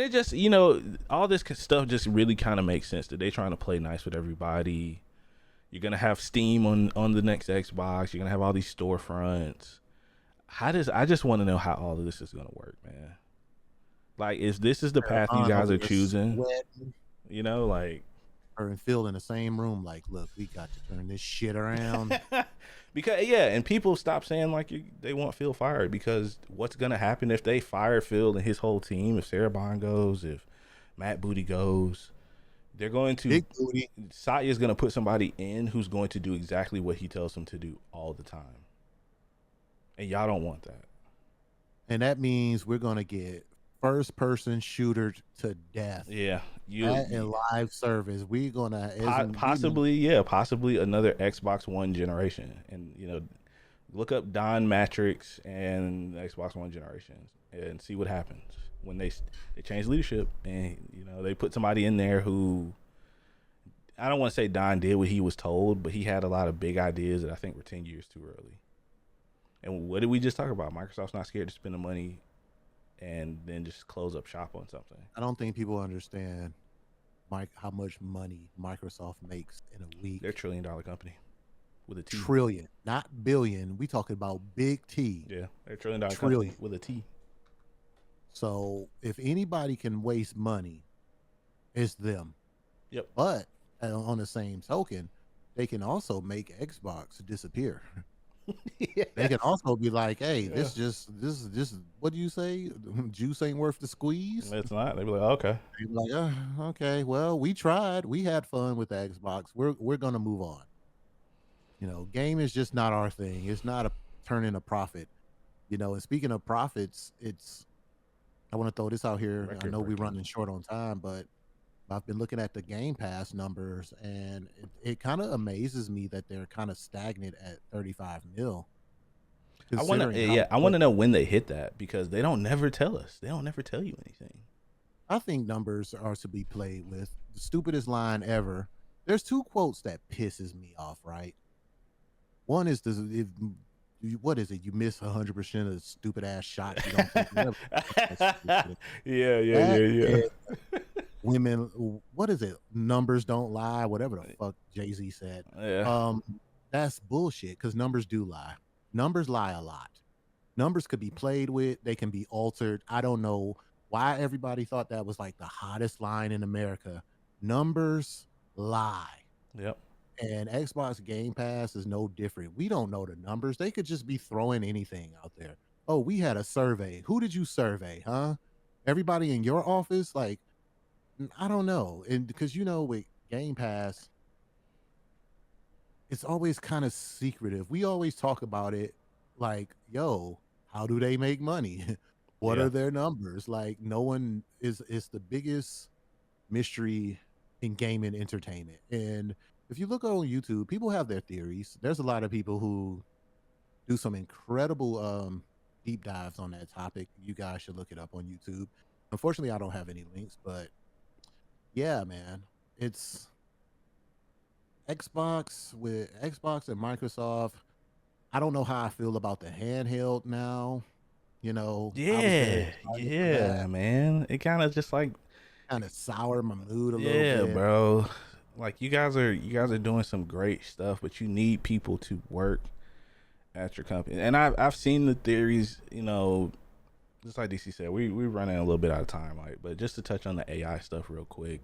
it just, you know, all this stuff just really kind of makes sense that they're trying to play nice with everybody. You're gonna have Steam on the next Xbox. You're gonna have all these storefronts. I just want to know how all of this is gonna work, man. Like, if this is the path you guys are choosing, you know, like, and Phil in the same room, like, look, we got to turn this shit around. Because and people stop saying like they want Phil fired, because what's gonna happen if they fire Phil and his whole team? If Sarah Bond goes, if Matt Booty goes, they're going to Satya's gonna put somebody in who's going to do exactly what he tells them to do all the time, and y'all don't want that. And that means we're gonna get first person shooter to death. Yeah, That and live service, we gonna isn't we know possibly another Xbox One generation, and look up Don Matrix and the Xbox One generations and see what happens when they change leadership and they put somebody in there who, I don't want to say Don did what he was told, but he had a lot of big ideas that I think were 10 years too early. And what did we just talk about? Microsoft's not scared to spend the money and then just close up shop on something. I don't think people understand how much money Microsoft makes in a week. They're $1 trillion company with a T. Trillion, not billion. We talking about big T. Yeah, they're $1 trillion Trillion. company with a T. So if anybody can waste money, it's them. Yep. But on the same token, they can also make Xbox disappear. Yeah. They can also be like, "Hey, this what do you say? Juice ain't worth the squeeze." It's not. They be like, okay. They be like, okay, well, we tried. We had fun with the Xbox. We're gonna move on. Game is just not our thing. It's not a turning a profit. And speaking of profits, I want to throw this out here. I know we're running short on time, but I've been looking at the Game Pass numbers, and it kind of amazes me that they're kind of stagnant at 35 mil. I want to know when they hit that, because they don't never tell us. They don't never tell you anything. I think numbers are to be played with. The stupidest line ever. There's two quotes that pisses me off, right? One is what is it? You miss 100% of the stupid ass shots you don't take. Yeah. Women, what is it? Numbers don't lie. Whatever the fuck Jay-Z said. Yeah. That's bullshit, because numbers do lie. Numbers lie a lot. Numbers could be played with. They can be altered. I don't know why everybody thought that was like the hottest line in America. Numbers lie. Yep. And Xbox Game Pass is no different. We don't know the numbers. They could just be throwing anything out there. Oh, we had a survey. Who did you survey, huh? Everybody in your office? Like, I don't know. And because with Game Pass, it's always kind of secretive. We always talk about it like, yo, how do they make money? What are their numbers? Like, no one is the biggest mystery in gaming entertainment. And if you look on YouTube, people have their theories. There's a lot of people who do some incredible deep dives on that topic. You guys should look it up on YouTube. Unfortunately, I don't have any links, but yeah, man, it's Xbox and Microsoft. I don't know how I feel about the handheld now. Yeah, man. It kind of just like kind of sour my mood a little bit. Yeah, bro. Like you guys are doing some great stuff, but you need people to work at your company. And I've seen the theories, just like DC said, we're running a little bit out of time, like, but just to touch on the AI stuff real quick.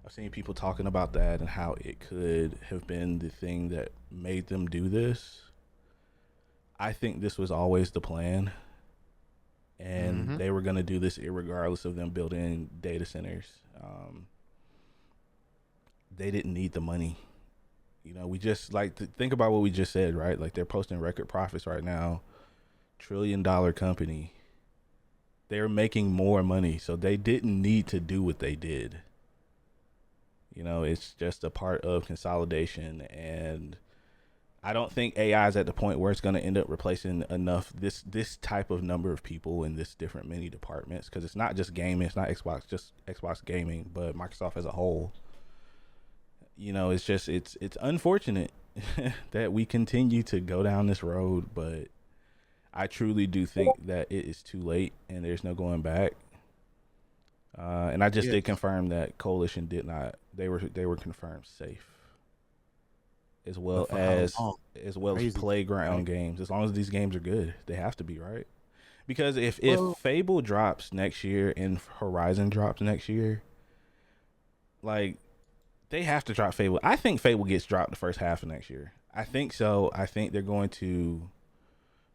I've seen people talking about that and how it could have been the thing that made them do this. I think this was always the plan. And they were going to do this irregardless of them building data centers. They didn't need the money. We just think about what we just said, right? Like, they're posting record profits right now. $1 trillion company. They're making more money, so they didn't need to do what they did. It's just a part of consolidation, and I don't think AI is at the point where it's going to end up replacing this type of number of people in this different many departments, because it's not just gaming, it's not just Xbox gaming, but Microsoft as a whole. It's unfortunate that we continue to go down this road, but I truly do think that it is too late and there's no going back. And I just did confirm that Coalition did not. They were confirmed safe, as well as playground games. As long as these games are good, they have to be, right? Because if Fable drops next year and Horizon drops next year, like, they have to drop Fable. I think Fable gets dropped the first half of next year. I think so. I think they're going to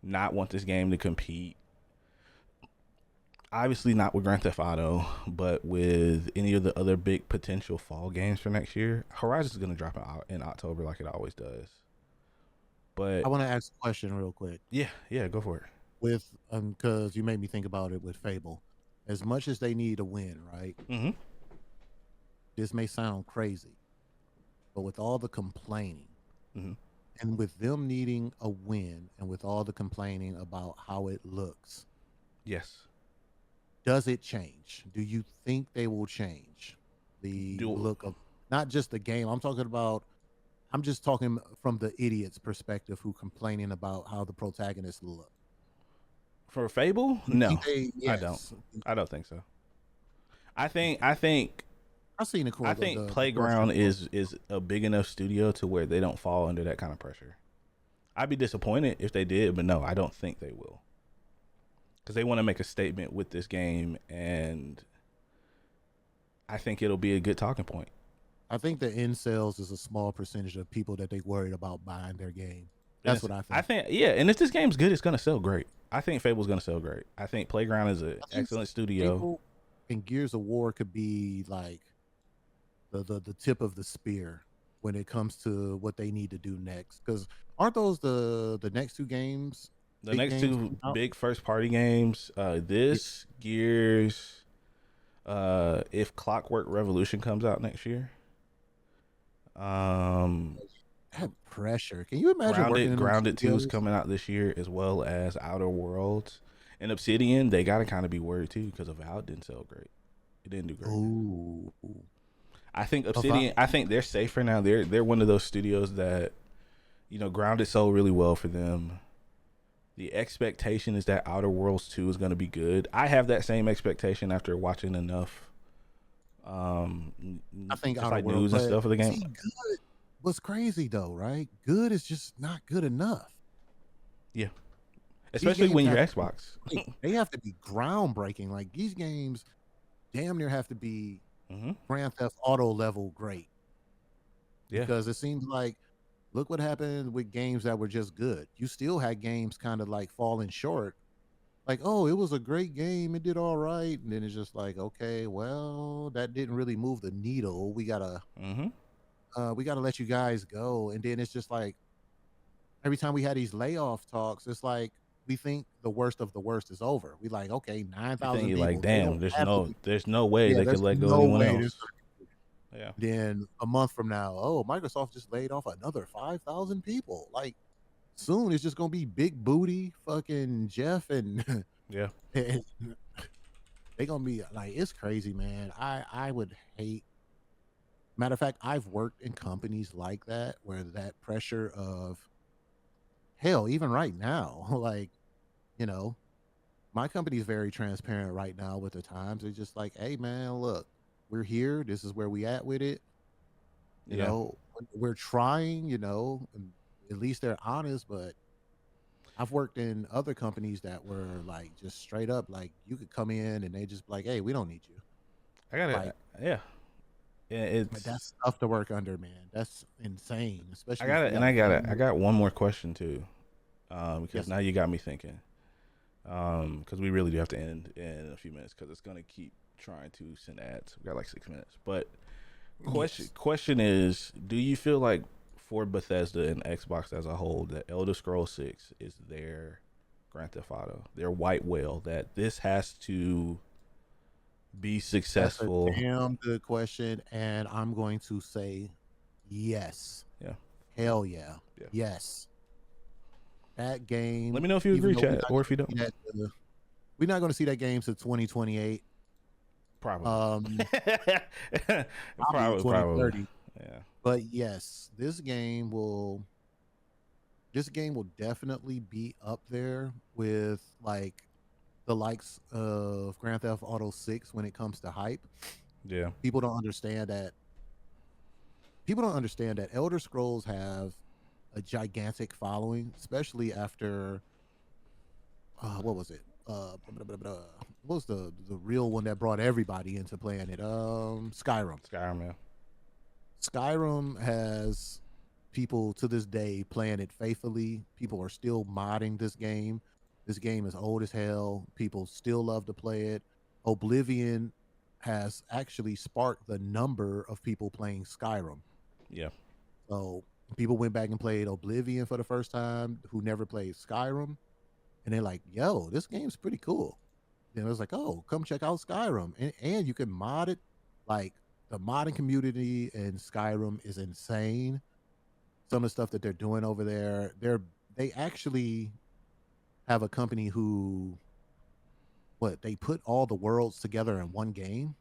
not want this game to compete. Obviously not with Grand Theft Auto, but with any of the other big potential fall games for next year. Horizon's going to drop out in October like it always does. But I want to ask a question real quick. Yeah, go for it. With because you made me think about it with Fable, as much as they need a win, right? Mm-hmm. This may sound crazy, but with all the complaining Mm-hmm. and with them needing a win and with all the complaining about how it looks, Yes. does it change? Do you think they will change the Do look of not just the game? I'm just talking from the idiot's perspective who complaining about how the protagonists look. for Fable? Do you think No, they I don't. yes. I don't think so. I think Okay. I think I've seen the I core think the portion Playground for is a big enough studio to where they don't fall under that kind of pressure. I'd be disappointed if they did, but no, I don't think they will. Because they want to make a statement with this game, and I think it'll be a good talking point. I think the incels is a small percentage of people that they worried about buying their game. And That's what I I think. think, yeah, and if this game's good, it's gonna sell great. I think Fable's gonna sell great. I think Playground is an I think excellent studio. Fable and Gears of War could be like the tip of the spear when it comes to what they need to do next. Because aren't those the next two games, The big next games two coming out? big first party games, Yeah. this Gears, if Clockwork Revolution comes out next year, um, That pressure. Can you imagine working Grounded in them Grounded 2 is studios? coming out this year, as well as Outer Worlds and Obsidian. They gotta kind of be worried too because Avowed didn't sell great. It didn't do great. Ooh. I think Ava- Obsidian. I think they're safer now. They're one of those studios that, Grounded sold really well for them. The expectation is that Outer Worlds 2 is going to be good. I have that same expectation after watching enough, I think just Outer like World, news and but stuff of the game. see, good. What's crazy though, right? Good is just not good enough. Yeah, These especially games when you're have to be Xbox. great. They have to be groundbreaking. Like these games damn near have to be Hmm. Grand Theft Auto level great Yeah, because it seems like look what happened with games that were just good. You still had games kind of like falling short. Like, oh, it was a great game. It did all right. And then it's just like, okay, well, that didn't really move the needle. hmm We gotta let you guys go. And then it's just like every time we had these layoff talks, it's like we think the worst of the worst is over. We like, okay, you 9,000 think you're like, people. They don't damn, have to be. there's no way Yeah, they could there's let go no anyone way this. else. Yeah, Then a month from now, oh, Microsoft just laid off another 5,000 people. Like soon it's just gonna be big booty fucking Jeff and, yeah, and they gonna be like it's crazy, man. I would hate. Matter of fact, I've worked in companies like that where that pressure of hell, even right now, like you know, my company's very transparent right now with the times. They're just like, hey man, look, we're here. This is where we at with it. You yeah. know, we're trying. And at least they're honest. But I've worked in other companies that were like just straight up, like you could come in and they just be like, hey, we don't need you. I got it. Like Yeah, yeah. but It's that's tough to work under, man. That's insane, I especially got if you it, and got a I got it. I family. got one more question too, because Yes, now sir. you got me thinking. Because we really do have to end in a few minutes because it's gonna keep trying to send ads. We got like 6 minutes. But question Yes. question is, do you feel like for Bethesda and Xbox as a whole that Elder Scrolls 6 is their Grand Theft Auto, their white whale, that this has to be That's a successful? damn good question, and I'm going to say yes. Yeah, Hell yeah. yeah. Yes. That Let game, me know if you even agree, though we're chat, not or if gonna you see don't. that we're not gonna see that game till 2028. Probably. Um, probably Probably. 2030. Yeah. But yes, this game will definitely be up there with like the likes of Grand Theft Auto 6 when it comes to hype. Yeah. People don't understand that Elder Scrolls have a gigantic following, especially after what was it? Blah, blah, blah, blah. What was the real one that brought everybody into playing it? Skyrim. Skyrim, yeah. Skyrim has people to this day playing it faithfully. People are still modding this game. This game is old as hell. People still love to play it. Oblivion has actually sparked the number of people playing Skyrim. Yeah. So people went back and played Oblivion for the first time who never played Skyrim, and they're like, "Yo, this game's pretty cool." then it was like, oh, come check out Skyrim, and you can mod it. Like the modding community in Skyrim is insane. Some of the stuff that they're doing over there, they actually have a company who they put all the worlds together in one game.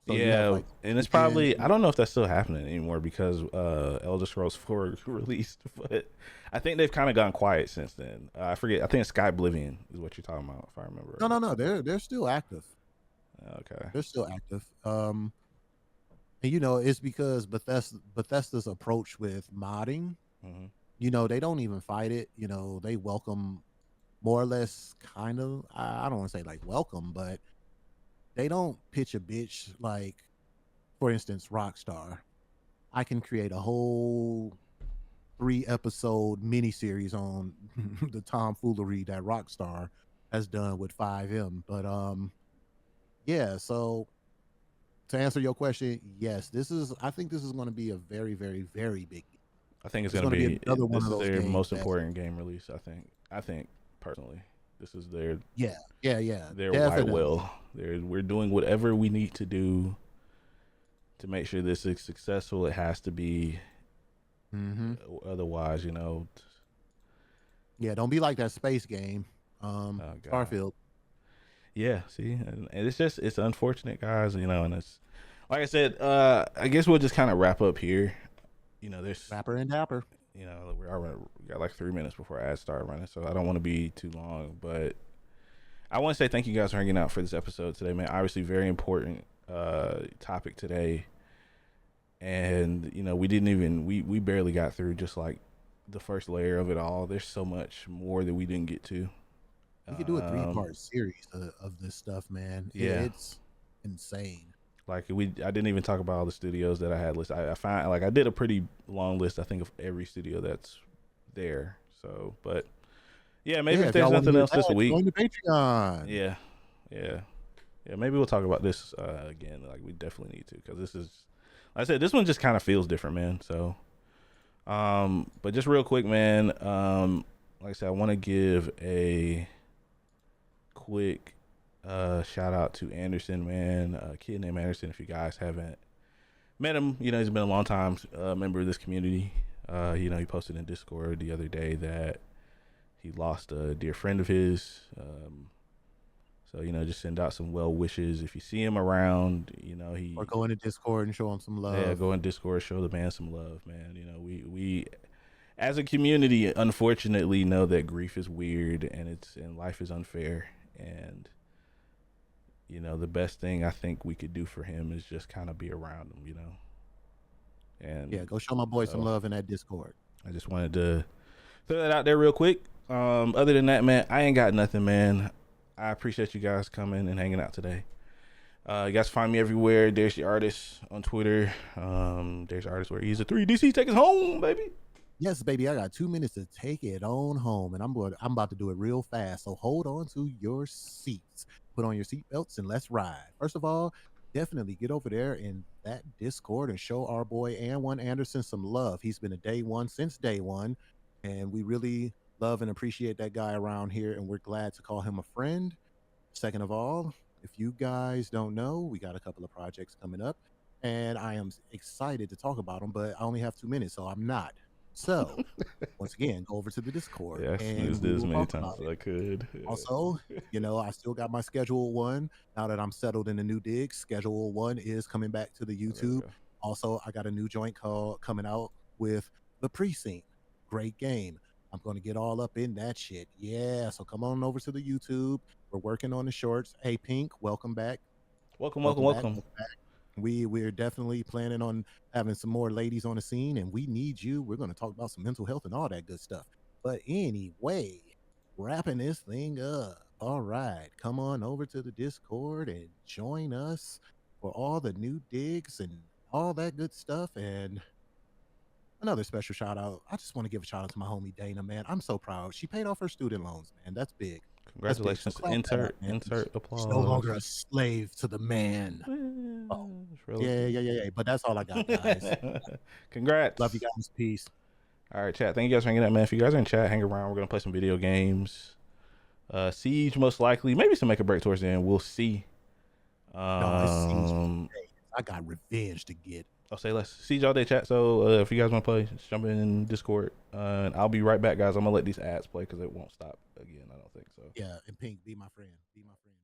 So you have Yeah, like and it's regions. probably, I don't know if that's still happening anymore because Elder Scrolls 4 released, but I think they've kind of gone quiet since then. I forget. I think it's Sky Oblivion is what you're talking about, if I remember No, right. no, no. They're still active. Okay. They're still active. And it's because Bethesda's approach with modding. Hmm. They don't even fight it. They welcome more or less, kind of. I don't want to say like welcome, but they don't pitch a bitch like, for instance, Rockstar. I can create a whole 3-episode miniseries on the tomfoolery that Rockstar has done with 5M. But yeah. So to answer your question, yes, I think this is going to be a very, very, very big. I think it's It's going to going to be be, another one this of is those their games most that, important game release, I think personally. This is yeah, yeah, yeah, their white definitely. whale. We're doing whatever we need to do to make sure this is successful. It has to be, Hmm. otherwise, Yeah, don't be like that space game, oh god. Starfield. Yeah, see, and it's unfortunate, guys. And it's like I said. I guess we'll just kind of wrap up here. There's, Rapper and Dapper. we got like 3 minutes before ads start running, so I don't want to be too long. But I want to say thank you guys for hanging out for this episode today, man. Obviously, very important topic today, and we didn't even we barely got through just like the first layer of it all. There's so much more that we didn't get to. We could do a Um, 3-part series of this stuff, man. yeah. It's insane. Like I didn't even talk about all the studios that I had listed. I find like I did a pretty long list, I think, of every studio that's there. So, but yeah, maybe Yeah, if if there's y'all want to nothing hear else this that, week, join the Patreon. yeah, yeah, yeah, maybe we'll talk about this again. Like we definitely need to, because this is, like I said, this one just kind of feels different, man. So, but just real quick, man. Like I said, I want to give a quick shout out to Anderson, man. A kid named Anderson. If you guys haven't met him, he's been a long time member of this community. He posted in Discord the other day that he lost a dear friend of his. So just send out some well wishes if you see him around. Or go into Discord and show them some Yeah, love. go in Discord, show the man some love, man. We as a community, unfortunately, know that grief is weird and life is unfair, and the best thing I think we could do for him is just kind of be around him. Yeah, And go show my boy some so love in that Discord. I just wanted to throw that out there real quick. Other than that, man, I ain't got nothing, man. I appreciate you guys coming and hanging out today. You guys find me everywhere. There's the artist on Twitter. There's the artist where he's a 3DC. Take us home, baby. Yes, baby, I got 2 minutes to take it on home, and I'm about to do it real fast. So hold on to your seats, put on your seatbelts, and let's ride. First of all, definitely get over there in that Discord and show our boy Anwan Anderson some love. He's been a day one since day one, and we really love and appreciate that guy around here, and we're glad to call him a friend. Second of all, if you guys don't know, we got a couple of projects coming up, and I am excited to talk about them, but I only have 2 minutes, so I'm not. So, once again, go over to the Discord Yeah, I and snoozed we it as will many talk times about as it. I could. Also, I still got my schedule one now that I'm settled in the new dig. Schedule one is coming back to the There we YouTube. go. Also, I got a new joint called coming out with The Precinct. Great game. I'm going to get all up in that shit. Yeah. So come on over to the YouTube. We're working on the shorts. Hey, Pink, welcome back. Welcome, welcome, Welcome back. welcome. Welcome back. We're definitely planning on having some more ladies on the scene, and we need you. We're going to talk about some mental health and all that good stuff. But anyway, wrapping this thing up. All right, come on over to the Discord and join us for all the new digs and all that good stuff. And another special shout out. I just want to give a shout out to my homie Dana, man. I'm so proud. She paid off her student loans, man. That's big. That's big. So Congratulations. clap that up, Insert man. insert She's no applause. longer a slave to the man. Oh, It's relative. yeah, yeah, yeah, yeah. But that's all I got, guys. Congrats. Love you guys. Peace. All right, chat. Thank you guys for hanging out, man. If you guys are in chat, hang around. We're gonna play some video games. Siege most likely, maybe some make a break towards the end. We'll see. No, it's Siege for Um, days. I got revenge to get. I'll say less. Siege all day chat. So if you guys want to play, just jump in Discord, and I'll be right back, guys. I'm gonna let these ads play because it won't stop again. I don't think so. Yeah, and Pink, be my friend. Be my friend.